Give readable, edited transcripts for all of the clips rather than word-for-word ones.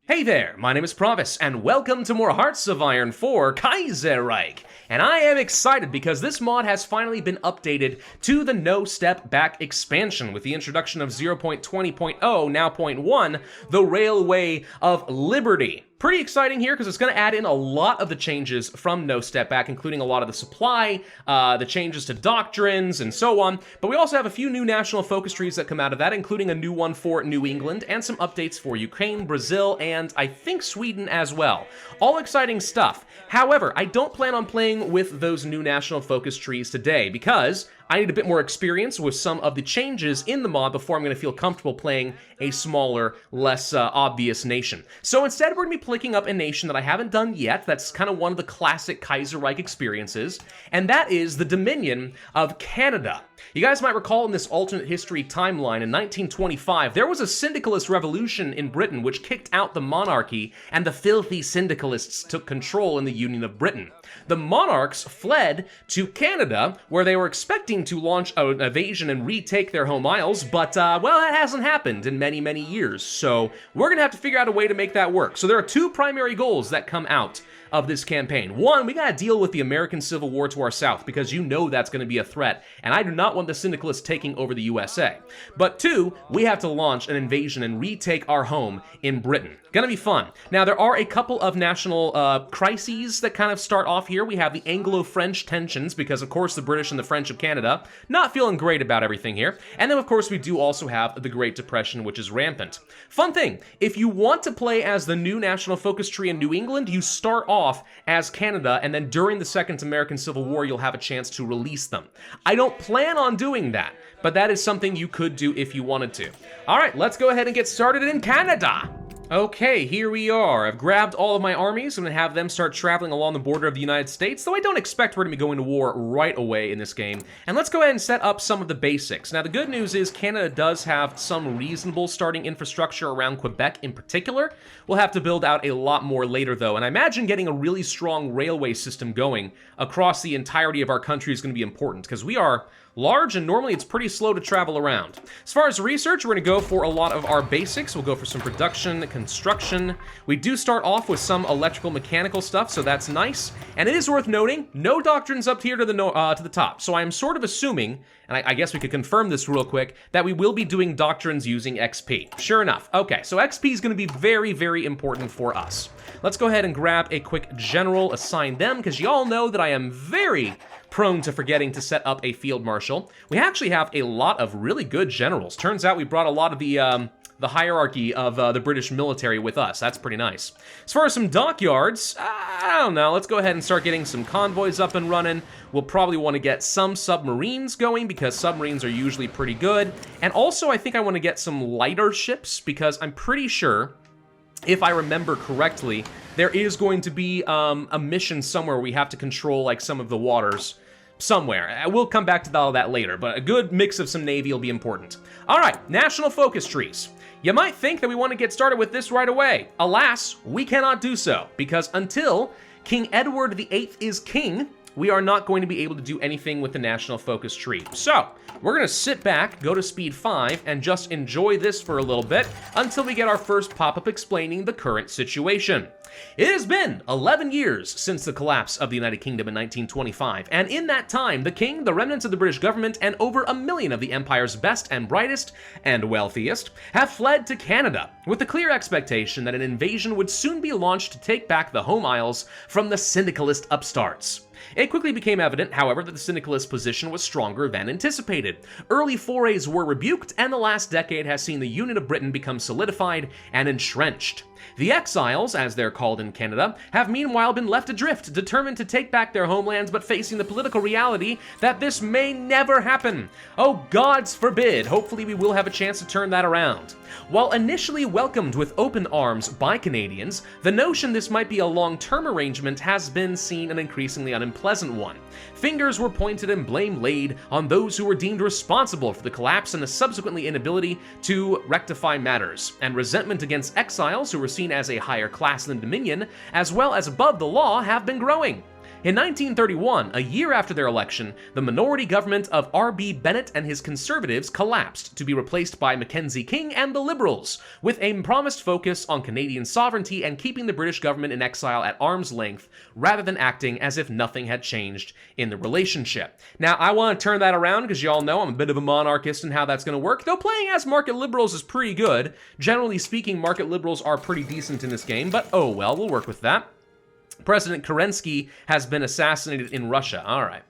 Hey there, my name is Pravus, and welcome to more Hearts of Iron 4 Kaiserreich. And I am excited because this mod has finally been updated to the No Step Back expansion with the introduction of 0.20.0, now 0.1, the Railway of Liberty. Pretty exciting here because it's going to add in a lot of the changes from No Step Back, including a lot of the supply, the changes to doctrines, and so on. But we also have a few new national focus trees that come out of that, including a new one for New England, and some updates for Ukraine, Brazil, and I think Sweden as well. All exciting stuff. However, I don't plan on playing with those new national focus trees today because I need a bit more experience with some of the changes in the mod before I'm going to feel comfortable playing a smaller, less obvious nation. So instead, we're going to be picking up a nation that I haven't done yet. That's kind of one of the classic Kaiserreich experiences, and that is the Dominion of Canada. You guys might recall in this alternate history timeline in 1925, there was a syndicalist revolution in Britain which kicked out the monarchy, and the filthy syndicalists took control in the Union of Britain. The monarchs fled to Canada, where they were expecting to launch an invasion and retake their home isles, but, well, that hasn't happened in many, many years, so we're gonna have to figure out a way to make that work. So there are two primary goals that come out of this campaign. One, we gotta deal with the American Civil War to our south, because you know that's gonna be a threat, and I do not want the syndicalists taking over the USA. But two, we have to launch an invasion and retake our home in Britain. Gonna be fun. Now, there are a couple of national crises that kind of start off here. We have the Anglo-French Tensions, because of course the British and the French of Canada, not feeling great about everything here. And then of course we do also have the Great Depression, which is rampant. Fun thing, if you want to play as the new national focus tree in New England, you start off as Canada, and then during the Second American Civil War, you'll have a chance to release them. I don't plan on doing that, but that is something you could do if you wanted to. All right, let's go ahead and get started in Canada. Okay, here we are. I've grabbed all of my armies. I'm going to have them start traveling along the border of the United States, though I don't expect we're going to be going to war right away in this game. And let's go ahead and set up some of the basics. Now, the good news is Canada does have some reasonable starting infrastructure around Quebec in particular. We'll have to build out a lot more later, though, and I imagine getting a really strong railway system going across the entirety of our country is going to be important, because we are large, and normally it's pretty slow to travel around. As far as research, we're going to go for a lot of our basics. We'll go for some production, construction. We do start off with some electrical, mechanical stuff, so that's nice. And it is worth noting, no doctrines up here to the top. So I'm sort of assuming, and I guess we could confirm this real quick, that we will be doing doctrines using XP. Sure enough. Okay, so XP is going to be very, very important for us. Let's go ahead and grab a quick general, assign them, because you all know that I am very prone to forgetting to set up a field marshal. We actually have a lot of really good generals. Turns out we brought a lot of the hierarchy of the British military with us. That's pretty nice. As far as some dockyards, I don't know. Let's go ahead and start getting some convoys up and running. We'll probably want to get some submarines going because submarines are usually pretty good. And also, I think I want to get some lighter ships because I'm pretty sure, if I remember correctly, there is going to be a mission somewhere where we have to control like some of the waters somewhere. We'll come back to all that later, but a good mix of some navy will be important. All right, national focus trees. You might think that we want to get started with this right away. Alas, we cannot do so, because until King Edward VIII is king, we are not going to be able to do anything with the national focus tree. So, we're going to sit back, go to speed 5, and just enjoy this for a little bit until we get our first pop-up explaining the current situation. It has been 11 years since the collapse of the United Kingdom in 1925, and in that time, the king, the remnants of the British government, and over 1 million of the empire's best and brightest and wealthiest have fled to Canada, with the clear expectation that an invasion would soon be launched to take back the home isles from the syndicalist upstarts. It quickly became evident, however, that the syndicalist position was stronger than anticipated. Early forays were rebuked, and the last decade has seen the Union of Britain become solidified and entrenched. The Exiles, as they're called in Canada, have meanwhile been left adrift, determined to take back their homelands, but facing the political reality that this may never happen. Oh, gods forbid. Hopefully we will have a chance to turn that around. While initially welcomed with open arms by Canadians, the notion this might be a long-term arrangement has been seen an increasingly unpleasant one. Fingers were pointed and blame laid on those who were deemed responsible for the collapse and the subsequently inability to rectify matters, and resentment against exiles who were seen as a higher class than Dominion, as well as above the law, have been growing. In 1931, a year after their election, the minority government of R.B. Bennett and his Conservatives collapsed to be replaced by Mackenzie King and the Liberals, with a promised focus on Canadian sovereignty and keeping the British government in exile at arm's length, rather than acting as if nothing had changed in the relationship. Now, I want to turn that around because you all know I'm a bit of a monarchist and how that's going to work, though playing as market liberals is pretty good. Generally speaking, market liberals are pretty decent in this game, but oh well, we'll work with that. President Kerensky has been assassinated in Russia. All right.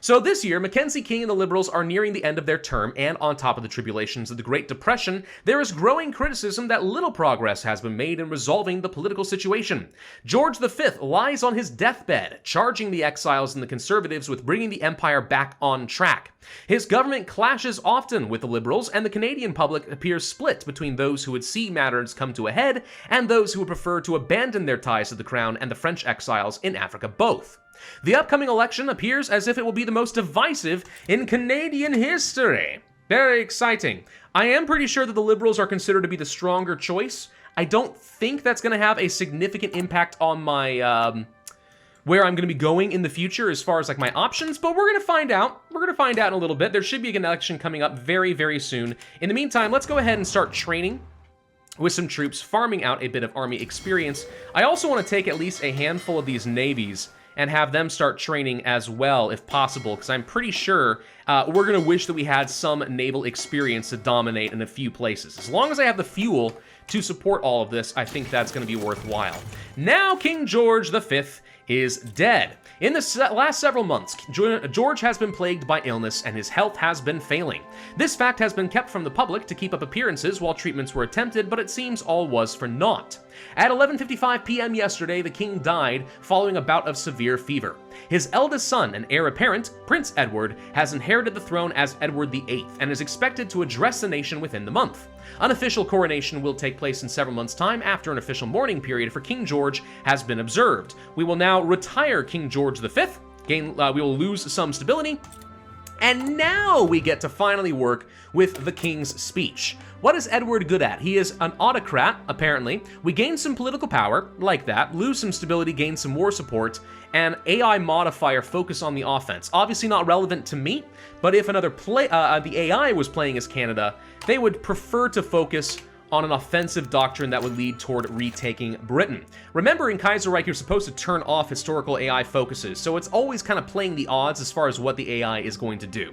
So this year, Mackenzie King and the Liberals are nearing the end of their term, and on top of the tribulations of the Great Depression, there is growing criticism that little progress has been made in resolving the political situation. George V lies on his deathbed, charging the Exiles and the Conservatives with bringing the empire back on track. His government clashes often with the Liberals, and the Canadian public appears split between those who would see matters come to a head and those who would prefer to abandon their ties to the Crown and the French exiles in Africa both. The upcoming election appears as if it will be the most divisive in Canadian history. Very exciting. I am pretty sure that the Liberals are considered to be the stronger choice. I don't think that's going to have a significant impact on my, where I'm going to be going in the future as far as like my options, but we're going to find out. We're going to find out in a little bit. There should be an election coming up very, very soon. In the meantime, let's go ahead and start training with some troops, farming out a bit of army experience. I also want to take at least a handful of these navies and have them start training as well, if possible, because I'm pretty sure we're going to wish that we had some naval experience to dominate in a few places. As long as I have the fuel to support all of this, I think that's going to be worthwhile. Now King George V is dead. In the last several months, George has been plagued by illness and his health has been failing. This fact has been kept from the public to keep up appearances while treatments were attempted, but it seems all was for naught. At 11:55 p.m. yesterday, the king died following a bout of severe fever. His eldest son and heir apparent, Prince Edward, has inherited the throne as Edward VIII and is expected to address the nation within the month. Unofficial coronation will take place in several months' time after an official mourning period for King George has been observed. We will now retire King George V, we will lose some stability, and now we get to finally work with the king's speech. What is Edward good at? He is an autocrat, apparently. We gain some political power, like that, lose some stability, gain some war support, and AI modifier focus on the offense. Obviously not relevant to me, but if another the AI was playing as Canada, they would prefer to focus on an offensive doctrine that would lead toward retaking Britain. Remember, in Kaiserreich, you're supposed to turn off historical AI focuses, so it's always kind of playing the odds as far as what the AI is going to do.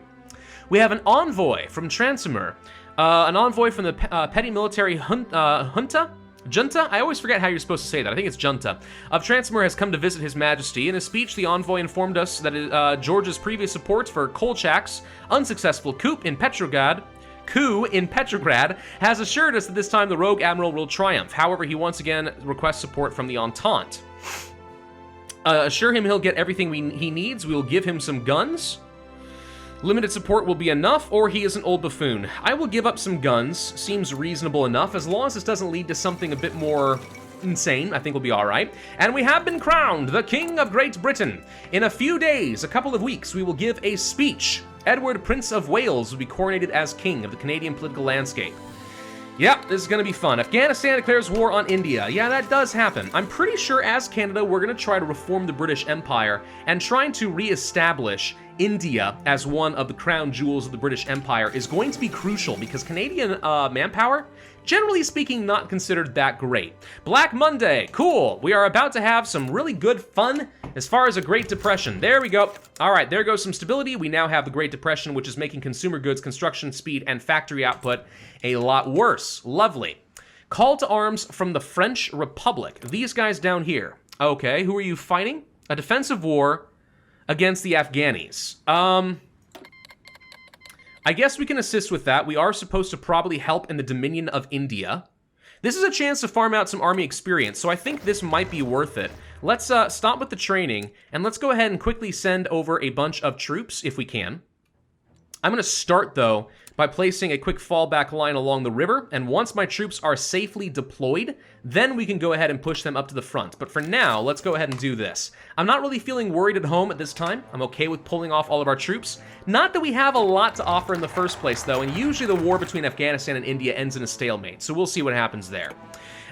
We have an envoy from Transomer, an envoy from the petty military junta? I always forget how you're supposed to say that. I think it's junta. Of Transomer has come to visit His Majesty. In his speech, the envoy informed us that George's previous support for Kolchak's unsuccessful coup in Petrograd has assured us that this time the rogue admiral will triumph. However, he once again requests support from the Entente. Assure him he'll get everything he needs. We will give him some guns. Limited support will be enough, or he is an old buffoon. I will give up some guns. Seems reasonable enough. As long as this doesn't lead to something a bit more insane, I think we'll be all right. And we have been crowned the King of Great Britain. In a few days, a couple of weeks, we will give a speech. Edward, Prince of Wales, will be coronated as king of the Canadian political landscape. Yep, this is going to be fun. Afghanistan declares war on India. Yeah, that does happen. I'm pretty sure as Canada, we're going to try to reform the British Empire and trying to re-establish India as one of the crown jewels of the British Empire is going to be crucial because Canadian manpower, generally speaking, not considered that great. Black Monday, cool. We are about to have some really good fun as far as a Great Depression. There we go. All right, there goes some stability. We now have the Great Depression, which is making consumer goods, construction speed, and factory output a lot worse. Lovely. Call to arms from the French Republic. These guys down here. Okay, who are you fighting? A defensive war against the Afghanis. I guess we can assist with that. We are supposed to probably help in the Dominion of India. This is a chance to farm out some army experience, so I think this might be worth it. Let's stop with the training, and let's go ahead and quickly send over a bunch of troops, if we can. I'm going to start, though, by placing a quick fallback line along the river, and once my troops are safely deployed, then we can go ahead and push them up to the front. But for now, let's go ahead and do this. I'm not really feeling worried at home at this time. I'm okay with pulling off all of our troops. Not that we have a lot to offer in the first place, though, and usually the war between Afghanistan and India ends in a stalemate, so we'll see what happens there.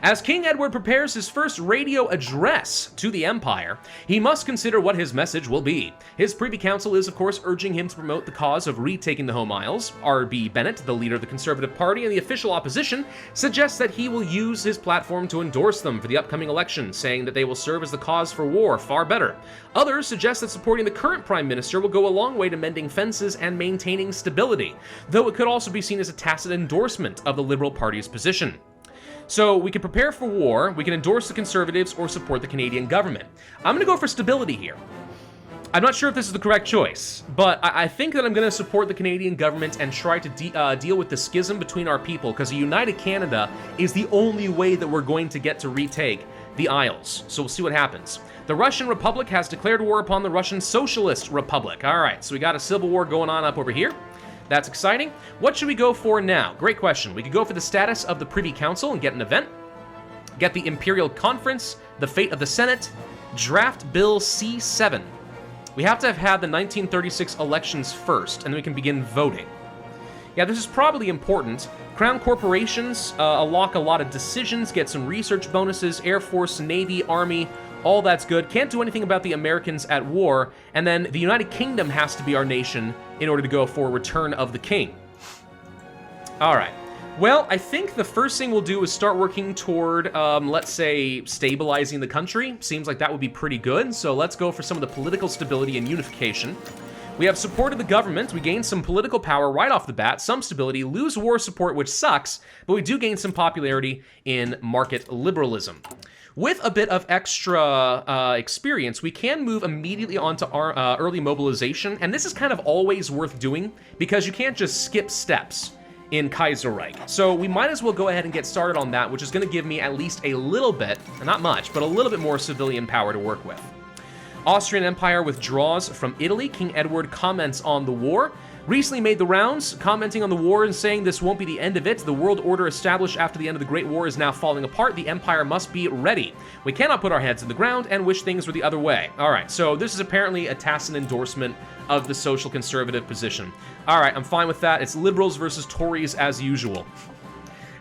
As King Edward prepares his first radio address to the Empire, he must consider what his message will be. His Privy Council is, of course, urging him to promote the cause of retaking the Home Isles. R.B. Bennett, the leader of the Conservative Party and the official opposition, suggests that he will use his platform to endorse them for the upcoming election, saying that they will serve as the cause for war far better. Others suggest that supporting the current Prime Minister will go a long way to mending fences and maintaining stability, though it could also be seen as a tacit endorsement of the Liberal Party's position. So we can prepare for war, we can endorse the Conservatives, or support the Canadian government. I'm going to go for stability here. I'm not sure if this is the correct choice, but I think that I'm going to support the Canadian government and try to deal with the schism between our people, because a united Canada is the only way that we're going to get to retake the Isles. So we'll see what happens. The Russian Republic has declared war upon the Russian Socialist Republic. All right, so we got a civil war going on up over here. That's exciting. What should we go for now? Great question. We could go for the status of the Privy Council and get an event. Get the Imperial Conference, the fate of the Senate, draft Bill C7. We have to have had the 1936 elections first, and then we can begin voting. Yeah, this is probably important. Crown corporations unlock a lot of decisions, get some research bonuses, Air Force, Navy, Army, all that's good. Can't do anything about the Americans at war, and then the United Kingdom has to be our nation in order to go for Return of the King. All right. Well, I think the first thing we'll do is start working toward, let's say, stabilizing the country. Seems like that would be pretty good, so let's go for some of the political stability and unification. We have supported the government, we gain some political power right off the bat, some stability, lose war support, which sucks, but we do gain some popularity in market liberalism. With a bit of extra experience, we can move immediately onto our early mobilization, and this is kind of always worth doing, because you can't just skip steps in Kaiserreich. So we might as well go ahead and get started on that, which is going to give me at least a little bit, not much, but a little bit more civilian power to work with. Austrian Empire withdraws from Italy. King Edward comments on the war. Recently made the rounds, commenting on the war and saying this won't be the end of it. The world order established after the end of the Great War is now falling apart. The Empire must be ready. We cannot put our heads in the ground and wish things were the other way. All right, so this is apparently a tacit endorsement of the social conservative position. All right, I'm fine with that. It's liberals versus Tories as usual.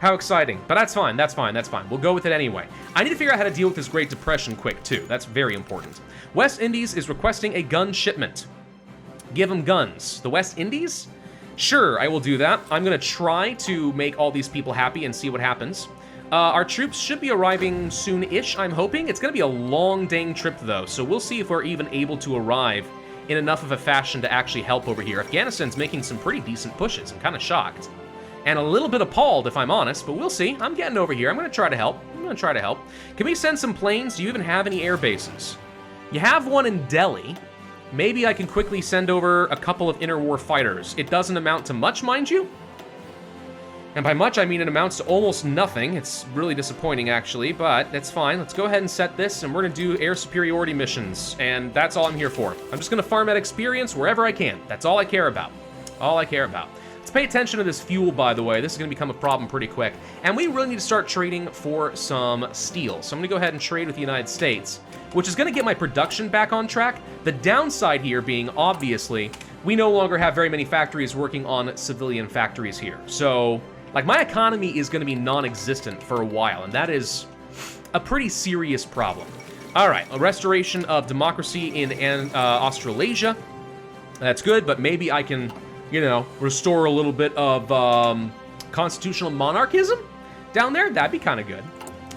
How exciting. But that's fine, that's fine, that's fine. We'll go with it anyway. I need to figure out how to deal with this Great Depression quick, too. That's very important. West Indies is requesting a gun shipment. Give them guns. The West Indies? Sure, I will do that. I'm going to try to make all these people happy and see what happens. Our troops should be arriving soon-ish, I'm hoping. It's going to be a long dang trip, though, so we'll see if we're even able to arrive in enough of a fashion to actually help over here. Afghanistan's making some pretty decent pushes. I'm kind of shocked. And a little bit appalled, if I'm honest, but we'll see. I'm getting over here. I'm going to try to help. Can we send some planes? Do you even have any air bases? You have one in Delhi. Maybe I can quickly send over a couple of interwar fighters. It doesn't amount to much, mind you. And by much, I mean it amounts to almost nothing. It's really disappointing, actually, but that's fine. Let's go ahead and set this, and we're going to do air superiority missions, and that's all I'm here for. I'm just going to farm that experience wherever I can. That's all I care about. All I care about. Let's pay attention to this fuel, by the way. This is going to become a problem pretty quick. And we really need to start trading for some steel. So I'm going to go ahead and trade with the United States, which is going to get my production back on track. The downside here being, obviously, we no longer have very many factories working on civilian factories here. So, like, my economy is going to be non-existent for a while, and that is a pretty serious problem. All right, a restoration of democracy in Australasia. That's good, but maybe I can, you know, restore a little bit of constitutional monarchism down there. That'd be kind of good.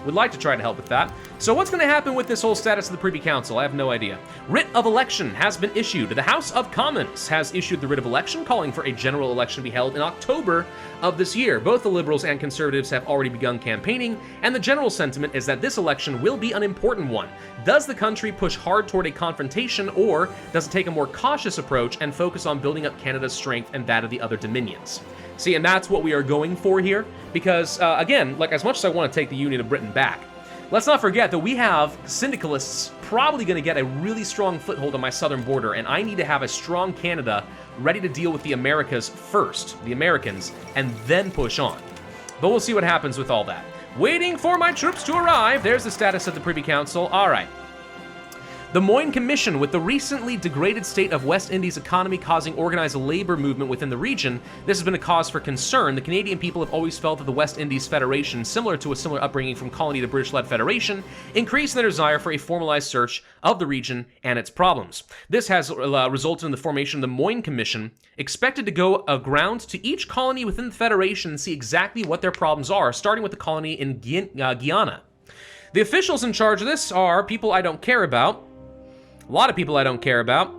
Would like to try to help with that. So what's going to happen with this whole status of the Privy Council? I have no idea. Writ of election has been issued. The House of Commons has issued the writ of election, calling for a general election to be held in October of this year. Both the Liberals and Conservatives have already begun campaigning, and the general sentiment is that this election will be an important one. Does the country push hard toward a confrontation, or does it take a more cautious approach and focus on building up Canada's strength and that of the other dominions? See, and that's what we are going for here, because, again, like, as much as I want to take the Union of Britain back, let's not forget that we have syndicalists probably going to get a really strong foothold on my southern border, and I need to have a strong Canada ready to deal with the Americas first, the Americans, and then push on. But we'll see what happens with all that. Waiting for my troops to arrive. There's the status of the Privy Council. All right. The Moin Commission, with the recently degraded state of West Indies economy causing organized labor movement within the region, this has been a cause for concern. The Canadian people have always felt that the West Indies Federation, similar to a similar upbringing from colony to British-led federation, increased their desire for a formalized search of the region and its problems. This has resulted in the formation of the Moin Commission, expected to go aground to each colony within the Federation and see exactly what their problems are, starting with the colony in Guyana. The officials in charge of this are people I don't care about, a lot of people I don't care about,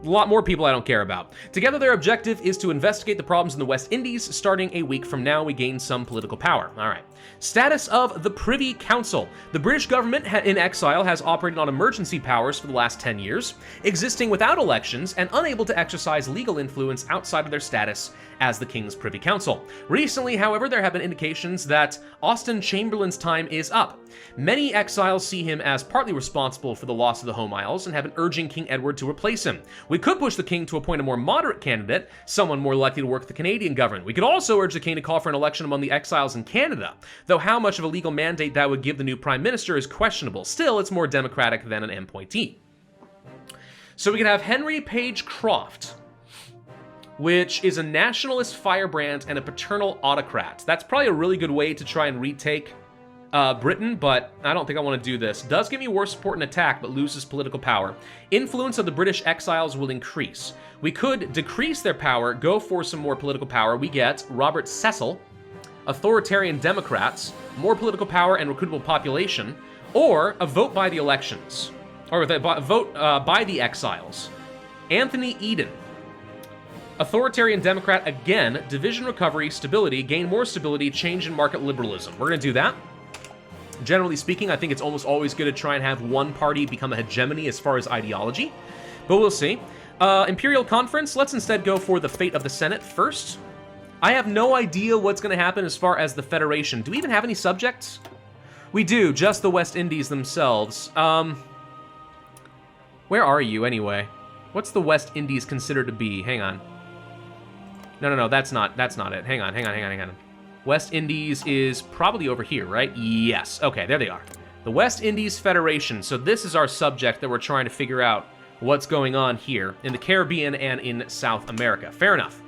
a lot more people I don't care about. Together, their objective is to investigate the problems in the West Indies. Starting a week from now, we gain some political power. All right. Status of the Privy Council. The British government in exile has operated on emergency powers for the last 10 years, existing without elections and unable to exercise legal influence outside of their status as the King's Privy Council. Recently, however, there have been indications that Austen Chamberlain's time is up. Many exiles see him as partly responsible for the loss of the Home Isles and have been urging King Edward to replace him. We could push the king to appoint a more moderate candidate, someone more likely to work with the Canadian government. We could also urge the king to call for an election among the exiles in Canada, though how much of a legal mandate that would give the new prime minister is questionable. Still, it's more democratic than an appointee. So we could have Henry Page Croft, which is a nationalist firebrand and a paternal autocrat. That's probably a really good way to try and retake Britain, but I don't think I want to do this. Does give me war support and attack, but loses political power. Influence of the British exiles will increase. We could decrease their power, go for some more political power. We get Robert Cecil, authoritarian Democrats, more political power and recruitable population, or a vote by the elections, or vote by the exiles. Anthony Eden, authoritarian Democrat, again, division recovery, stability, gain more stability, change in market liberalism. We're going to do that. Generally speaking, I think it's almost always good to try and have one party become a hegemony as far as ideology, but we'll see. Imperial Conference, let's instead go for the fate of the Senate first. I have no idea what's going to happen as far as the Federation. Do we even have any subjects? We do, just the West Indies themselves. Where are you anyway? What's the West Indies considered to be? Hang on. No, that's not it. Hang on. West Indies is probably over here, right? Yes. Okay, there they are. The West Indies Federation. So this is our subject that we're trying to figure out what's going on here in the Caribbean and in South America. Fair enough.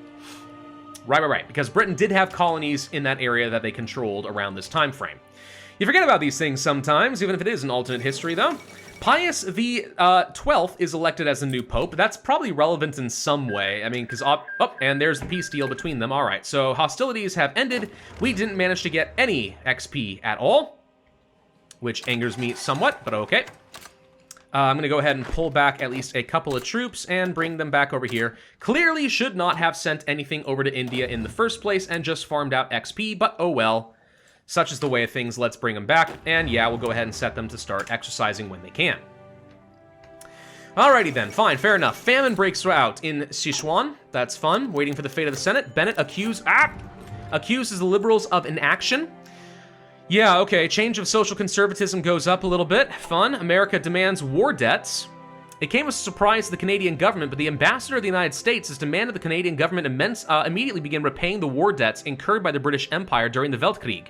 Right. Because Britain did have colonies in that area that they controlled around this time frame. You forget about these things sometimes, even if it is an alternate history, though. Pius the 12th is elected as the new pope. That's probably relevant in some way. I mean, because and there's the peace deal between them. All right, so hostilities have ended. We didn't manage to get any XP at all, which angers me somewhat, but okay. I'm going to go ahead and pull back at least a couple of troops and bring them back over here. Clearly should not have sent anything over to India in the first place and just farmed out XP, but oh well. Such is the way of things, let's bring them back, and yeah, we'll go ahead and set them to start exercising when they can. Alrighty then, fine, fair enough. Famine breaks out in Sichuan, that's fun. Waiting for the fate of the Senate. Bennett accuses the Liberals of inaction. Yeah, okay, change of social conservatism goes up a little bit, fun. America demands war debts. It came as a surprise to the Canadian government, but the ambassador of the United States has demanded the Canadian government immediately begin repaying the war debts incurred by the British Empire during the Weltkrieg.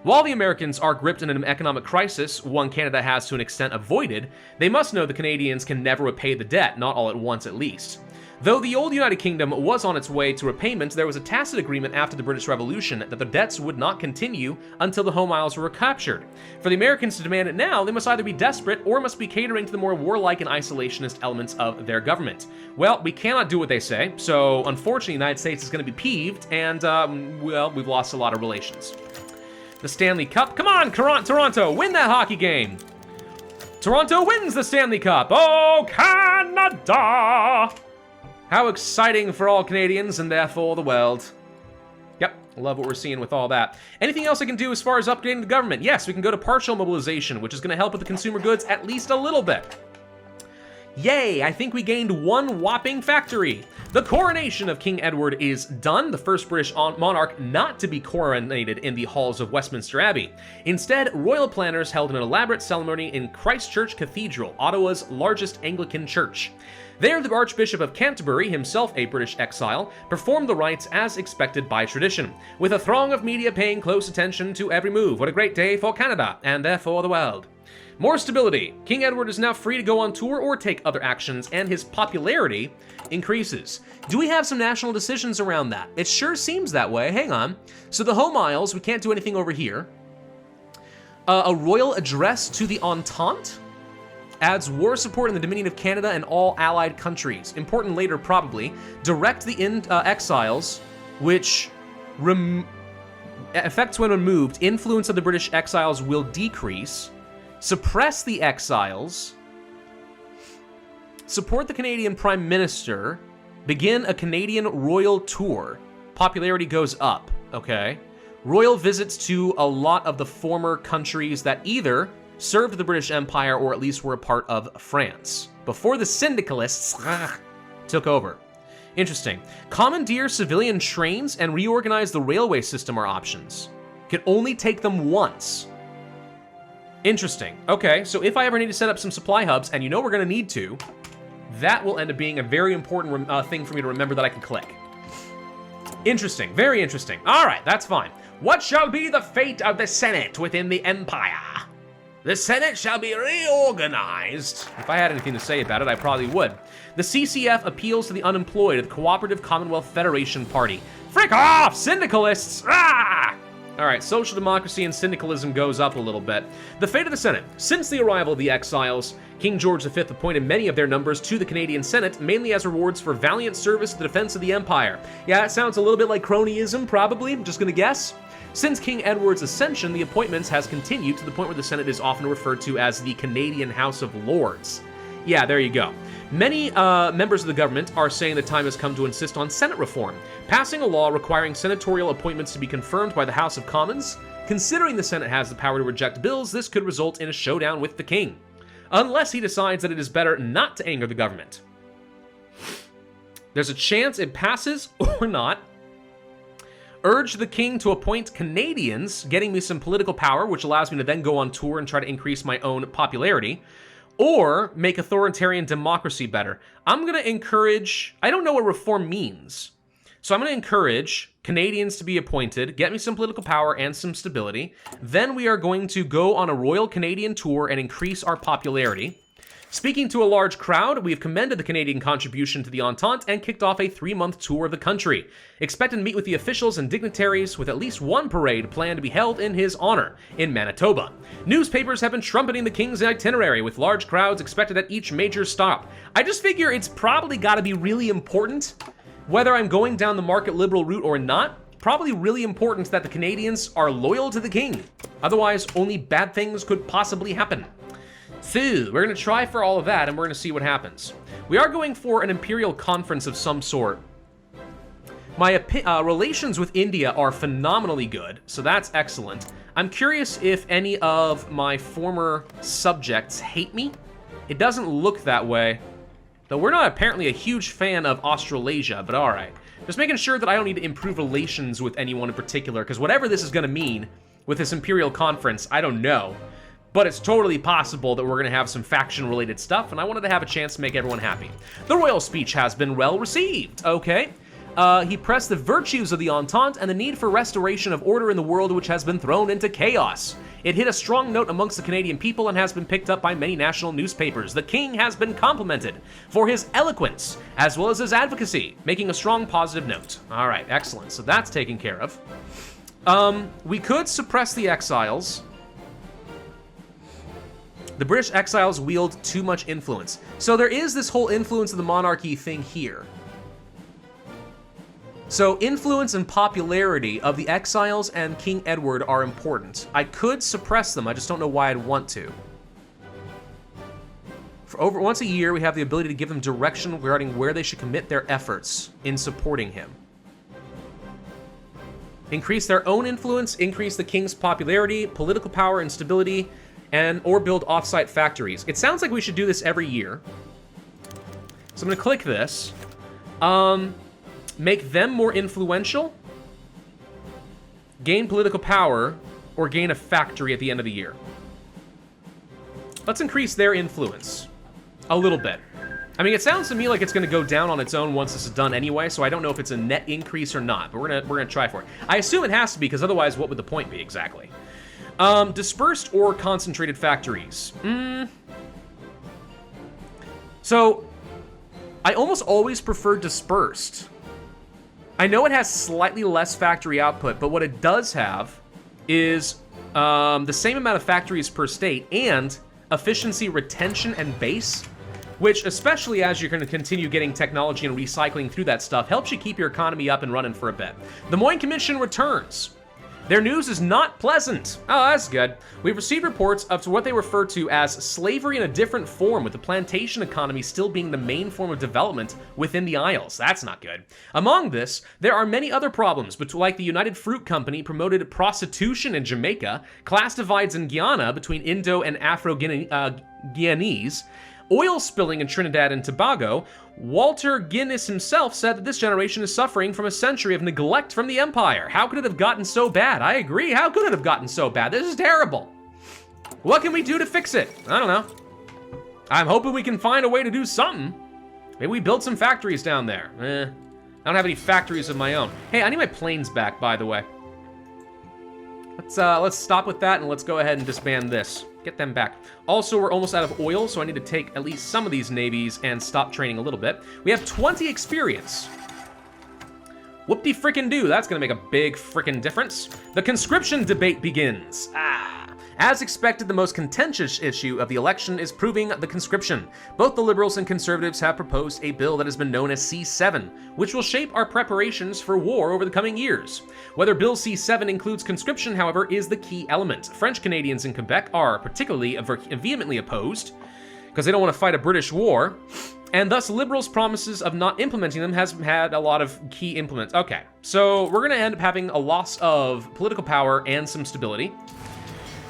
While the Americans are gripped in an economic crisis, one Canada has to an extent avoided, they must know the Canadians can never repay the debt, not all at once at least. Though the old United Kingdom was on its way to repayment, there was a tacit agreement after the British Revolution that the debts would not continue until the Home Isles were recaptured. For the Americans to demand it now, they must either be desperate or must be catering to the more warlike and isolationist elements of their government. Well, we cannot do what they say, so unfortunately the United States is going to be peeved, and, well, we've lost a lot of relations. The Stanley Cup. Come on, Toronto, win that hockey game. Toronto wins the Stanley Cup. Oh, Canada! How exciting for all Canadians and therefore the world. Yep, love what we're seeing with all that. Anything else I can do as far as updating the government? Yes, we can go to partial mobilization, which is going to help with the consumer goods at least a little bit. Yay, I think we gained one whopping factory. The coronation of King Edward is done, the first British monarch not to be coronated in the halls of Westminster Abbey. Instead, royal planners held an elaborate ceremony in Christ Church Cathedral, Ottawa's largest Anglican church. There, the Archbishop of Canterbury, himself a British exile, performed the rites as expected by tradition, with a throng of media paying close attention to every move. What a great day for Canada, and therefore the world. More stability. King Edward is now free to go on tour or take other actions, and his popularity increases. Do we have some national decisions around that? It sure seems that way. Hang on. So the Home Isles, we can't do anything over here. A royal address to the Entente adds war support in the Dominion of Canada and all allied countries. Important later, probably. Direct the Exiles, which effects when removed. Influence of the British exiles will decrease. Suppress the exiles. Support the Canadian Prime Minister. Begin a Canadian royal tour. Popularity goes up, okay? Royal visits to a lot of the former countries that either served the British Empire or at least were a part of France before the syndicalists took over. Interesting. Commandeer civilian trains and reorganize the railway system are options. Can only take them once. Interesting. Okay, so if I ever need to set up some supply hubs, and you know we're going to need to, that will end up being a very important thing for me to remember that I can click. Interesting. Very interesting. All right, that's fine. What shall be the fate of the Senate within the Empire? The Senate shall be reorganized. If I had anything to say about it, I probably would. The CCF appeals to the unemployed of the Cooperative Commonwealth Federation Party. Frick off, syndicalists! Ah! All right, social democracy and syndicalism goes up a little bit. The fate of the Senate. Since the arrival of the Exiles, King George V appointed many of their numbers to the Canadian Senate, mainly as rewards for valiant service to the defense of the Empire. Yeah, that sounds a little bit like cronyism, probably. I'm just gonna guess. Since King Edward's ascension, the appointments has continued to the point where the Senate is often referred to as the Canadian House of Lords. Yeah, there you go. Many members of the government are saying the time has come to insist on Senate reform, passing a law requiring senatorial appointments to be confirmed by the House of Commons. Considering the Senate has the power to reject bills, this could result in a showdown with the king, unless he decides that it is better not to anger the government. There's a chance it passes or not. Urge the king to appoint Canadians, getting me some political power, which allows me to then go on tour and try to increase my own popularity, or make authoritarian democracy better. I'm going to encourage, I don't know what reform means, so I'm going to encourage Canadians to be appointed, get me some political power and some stability. Then we are going to go on a Royal Canadian tour and increase our popularity. Speaking to a large crowd, we have commended the Canadian contribution to the Entente and kicked off a 3-month tour of the country. Expected to meet with the officials and dignitaries with at least one parade planned to be held in his honor in Manitoba. Newspapers have been trumpeting the King's itinerary with large crowds expected at each major stop. I just figure it's probably got to be really important, whether I'm going down the market liberal route or not, probably really important that the Canadians are loyal to the King. Otherwise, only bad things could possibly happen. So, we're going to try for all of that, and we're going to see what happens. We are going for an Imperial Conference of some sort. My relations with India are phenomenally good, so that's excellent. I'm curious if any of my former subjects hate me. It doesn't look that way, though we're not apparently a huge fan of Australasia, but all right. Just making sure that I don't need to improve relations with anyone in particular, because whatever this is going to mean with this Imperial Conference, I don't know. But it's totally possible that we're going to have some faction-related stuff, and I wanted to have a chance to make everyone happy. The royal speech has been well received. Okay. He pressed the virtues of the Entente and the need for restoration of order in the world which has been thrown into chaos. It hit a strong note amongst the Canadian people and has been picked up by many national newspapers. The King has been complimented for his eloquence as well as his advocacy, making a strong positive note. All right, excellent. So that's taken care of. We could suppress the Exiles. The British exiles wield too much influence. So there is this whole influence of the monarchy thing here. So influence and popularity of the exiles and King Edward are important. I could suppress them, I just don't know why I'd want to. For once a year, we have the ability to give them direction regarding where they should commit their efforts in supporting him. Increase their own influence, increase the king's popularity, political power and stability, or build off-site factories. It sounds like we should do this every year. So I'm going to click this. Make them more influential, gain political power, or gain a factory at the end of the year. Let's increase their influence a little bit. I mean, it sounds to me like it's going to go down on its own once this is done anyway, so I don't know if it's a net increase or not, but we're gonna try for it. I assume it has to be, because otherwise what would the point be exactly? Dispersed or concentrated factories? So, I almost always prefer dispersed. I know it has slightly less factory output, but what it does have is the same amount of factories per state and efficiency, retention, and base, which, especially as you're going to continue getting technology and recycling through that stuff, helps you keep your economy up and running for a bit. The Moin Commission returns. Their news is not pleasant. Oh, that's good. We've received reports of what they refer to as slavery in a different form, with the plantation economy still being the main form of development within the Isles. That's not good. Among this, there are many other problems, but like the United Fruit Company promoted prostitution in Jamaica, class divides in Guyana between Indo and Afro-Guyanese, oil spilling in Trinidad and Tobago. Walter Guinness himself said that this generation is suffering from a century of neglect from the Empire. How could it have gotten so bad? I agree. How could it have gotten so bad? This is terrible. What can we do to fix it? I don't know. I'm hoping we can find a way to do something. Maybe we build some factories down there. I don't have any factories of my own. Hey, I need my planes back, by the way. Let's stop with that and let's go ahead and disband this. Get them back. Also, we're almost out of oil, so I need to take at least some of these navies and stop training a little bit. We have 20 experience. Whoop-de-frickin-do, that's gonna make a big frickin' difference. The conscription debate begins. As expected, the most contentious issue of the election is proving the conscription. Both the Liberals and Conservatives have proposed a bill that has been known as C7, which will shape our preparations for war over the coming years. Whether Bill C7 includes conscription, however, is the key element. French Canadians in Quebec are particularly vehemently opposed, because they don't want to fight a British war, and thus Liberals' promises of not implementing them has had a lot of key implements. Okay, so we're going to end up having a loss of political power and some stability,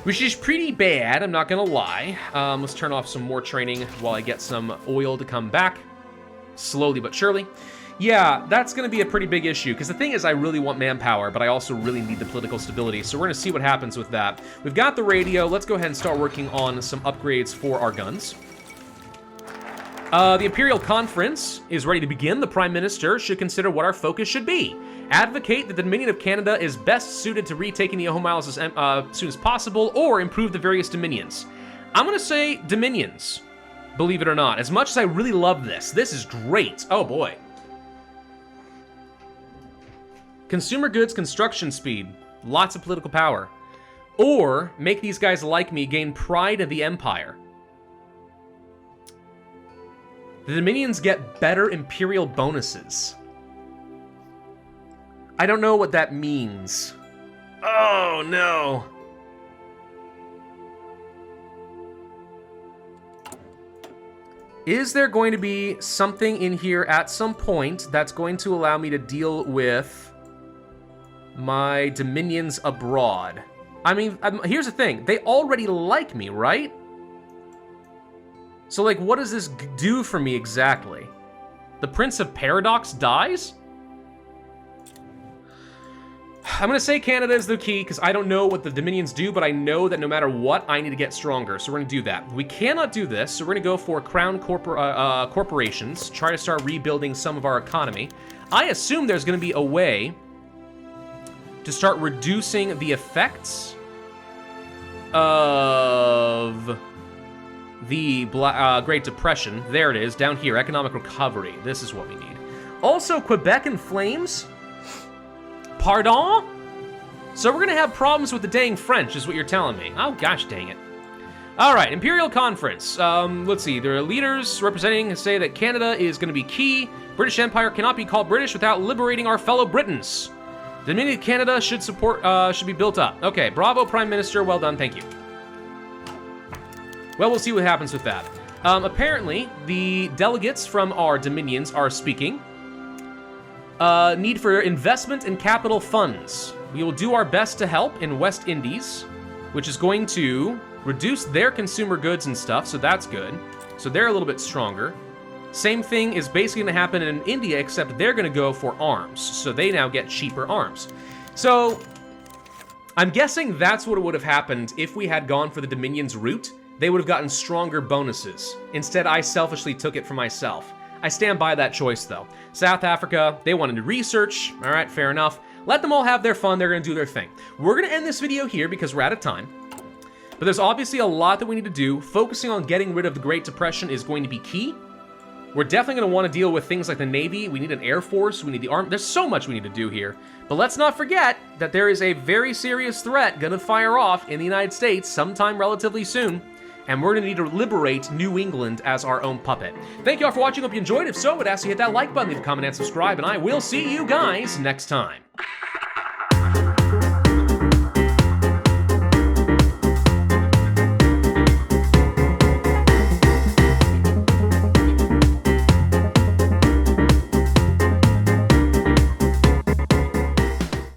which is pretty bad, I'm not gonna lie. Let's turn off some more training while I get some oil to come back, slowly but surely. Yeah, that's gonna be a pretty big issue, because the thing is I really want manpower, but I also really need the political stability, so we're gonna see what happens with that. We've got the radio, let's go ahead and start working on some upgrades for our guns. The Imperial Conference is ready to begin. The Prime Minister should consider what our focus should be. Advocate that the Dominion of Canada is best suited to retaking the Ojo as soon as possible, or improve the various dominions. I'm gonna say dominions, believe it or not. As much as I really love this is great. Oh boy. Consumer goods, construction speed, lots of political power. Or make these guys like me, gain pride of the Empire. The Dominions get better Imperial bonuses. I don't know what that means. Oh, no. Is there going to be something in here at some point that's going to allow me to deal with my dominions abroad? I mean, here's the thing. They already like me, right? So, like, what does this do for me exactly? The Prince of Paradox dies? I'm gonna say Canada is the key, because I don't know what the Dominions do, but I know that no matter what, I need to get stronger, so we're gonna do that. We cannot do this, so we're gonna go for Crown corporations, try to start rebuilding some of our economy. I assume there's gonna be a way to start reducing the effects of the Great Depression. There it is, down here, economic recovery. This is what we need. Also, Quebec in flames? Pardon? So we're gonna have problems with the dang French, is what you're telling me. Oh, gosh dang it. All right, Imperial Conference. Let's see, there are leaders representing say that Canada is gonna be key. British Empire cannot be called British without liberating our fellow Britons. The Dominion of Canada should be built up. Okay, bravo, Prime Minister, well done, thank you. Well, we'll see what happens with that. Apparently, the delegates from our dominions are speaking. Need for investment in capital funds. We will do our best to help in West Indies, which is going to reduce their consumer goods and stuff, so that's good. So they're a little bit stronger. Same thing is basically going to happen in India, except they're going to go for arms, so they now get cheaper arms. So I'm guessing that's what would have happened if we had gone for the Dominions route. They would have gotten stronger bonuses. Instead, I selfishly took it for myself. I stand by that choice, though. South Africa, they wanted to research. All right, fair enough. Let them all have their fun. They're going to do their thing. We're going to end this video here because we're out of time. But there's obviously a lot that we need to do. Focusing on getting rid of the Great Depression is going to be key. We're definitely going to want to deal with things like the Navy. We need an Air Force. We need the Army. There's so much we need to do here. But let's not forget that there is a very serious threat going to fire off in the United States sometime relatively soon. And we're going to need to liberate New England as our own puppet. Thank you all for watching. Hope you enjoyed. If so, I would ask you to hit that like button, leave a comment, and subscribe. And I will see you guys next time.